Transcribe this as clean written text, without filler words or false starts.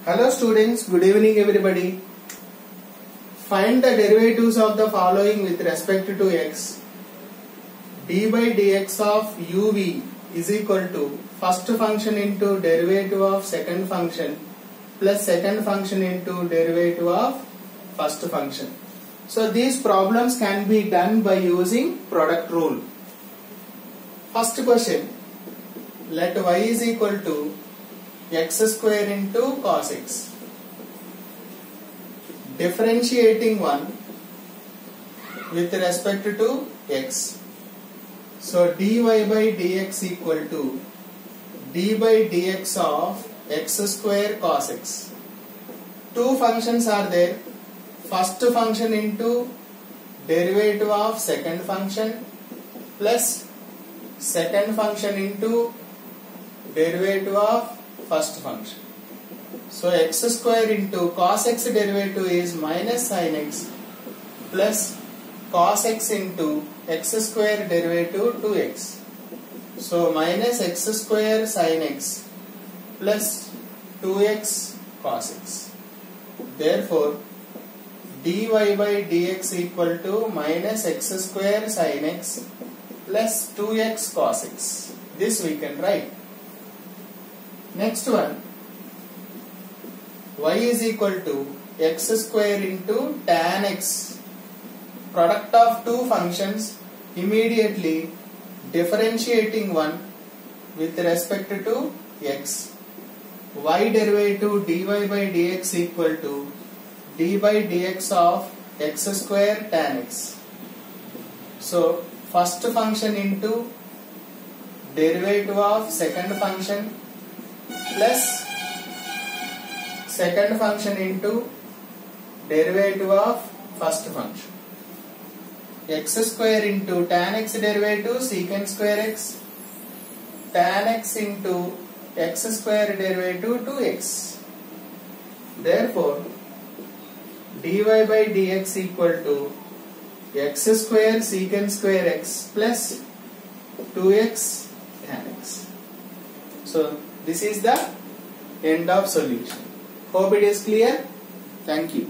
Hello students, good evening everybody. Find the derivatives of the following with respect to x. d by dx of uv is equal to first function into derivative of second function plus second function into derivative of first function. So these problems can be done by using product rule. First question, let y is equal to x square into cos x. Differentiating one with respect to x. So dy by dx equal to d by dx of x square cos x. Two functions are there. First function into derivative of second function plus second function into derivative of first function. So x square into cos x derivative is minus sin x plus cos x into x square derivative 2x. So minus x square sin x plus 2x cos x. Therefore dy by dx equal to minus x square sin x plus 2x cos x. This we can write. Next one, y is equal to x square into tan x. Product of two functions, immediately differentiating one with respect to x. Y derivative dy by dx equal to d by dx of x square tan x. So first function into derivative of second function plus second function into derivative of first function. X square into tan x derivative secant square x, tan x into x square derivative 2x. Therefore dy by dx equal to x square secant square x plus 2x tan x. So this is the end of solution. Hope it is clear. Thank you.